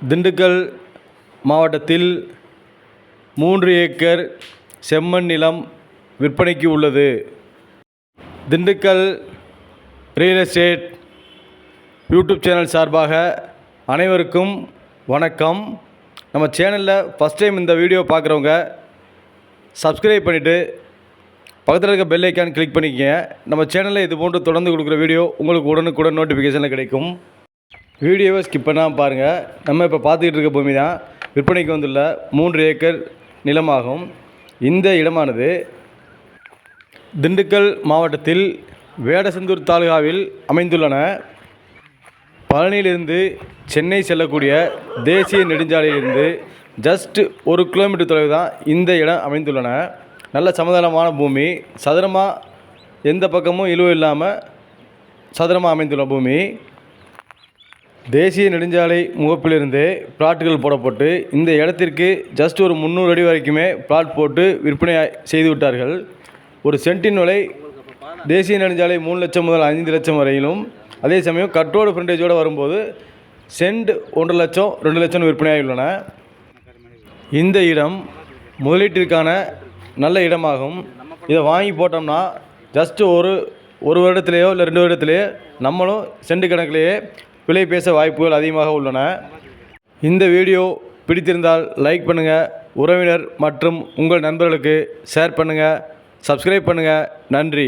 திண்டுக்கல் மாவட்டத்தில் 3 ஏக்கர் செம்மண் நிலம் விற்பனைக்கு உள்ளது. Dindigul real estate YouTube channel சார்பாக அனைவருக்கும் வணக்கம். நம்ம சேனலில் ஃபஸ்ட் டைம் இந்த வீடியோ பார்க்குறவங்க சப்ஸ்கிரைப் பண்ணிவிட்டு பக்கத்தில் இருக்க பெல் ஐக்கான் கிளிக் பண்ணிக்கங்க. நம்ம சேனலில் இது போன்று தொடர்ந்து கொடுக்குற வீடியோ உங்களுக்கு உடனுக்குடன் நோட்டிஃபிகேஷனில் கிடைக்கும். வீடியோவை ஸ்கிப் பண்ணாமல் பாருங்கள். நம்ம இப்போ பார்த்துக்கிட்டு இருக்க பூமி தான் விற்பனைக்கு வந்துள்ள 3 ஏக்கர் நிலமாகும். இந்த இடமானது திண்டுக்கல் மாவட்டத்தில் வேடசந்தூர் தாலுகாவில் அமைந்துள்ளன. பழனியிலிருந்து சென்னை செல்லக்கூடிய தேசிய நெடுஞ்சாலையிலிருந்து ஜஸ்ட் 1 கிலோமீட்டர் தொலைவு தான் இந்த இடம் அமைந்துள்ளன. நல்ல சமதளமான பூமி, சதுரமாக எந்த பக்கமும் இழுவு இல்லாமல் சதுரமாக அமைந்துள்ள பூமி. தேசிய நெடுஞ்சாலை முகப்பிலிருந்து பிளாட்டுகள் போடப்பட்டு இந்த இடத்திற்கு ஜஸ்ட் ஒரு 300 அடி வரைக்குமே பிளாட் போட்டு விற்பனை செய்து விட்டார்கள். ஒரு சென்ட்டின் விலை தேசிய நெடுஞ்சாலை 3 லட்சம் முதல் 5 லட்சம் வரையிலும், அதே சமயம் கட்டோடு ஃப்ரண்டேஜோடு வரும்போது சென்ட் 1.5 லட்சம் 2 லட்சம் விற்பனையாகியுள்ளன. இந்த இடம் முதலீட்டிற்கான நல்ல இடமாகும். இதை வாங்கி போட்டோம்னா ஜஸ்ட்டு ஒரு வருடத்திலேயோ இல்லை 2 வருடத்திலேயோ நம்மளும் சென்ட் கணக்கிலேயே விலை பேச வாய்ப்புகள் அதிகமாக உள்ளன. இந்த வீடியோ பிடித்திருந்தால் லைக் பண்ணுங்கள், உறவினர் மற்றும் உங்கள் நண்பர்களுக்கு ஷேர் பண்ணுங்கள், சப்ஸ்கிரைப் பண்ணுங்கள். நன்றி.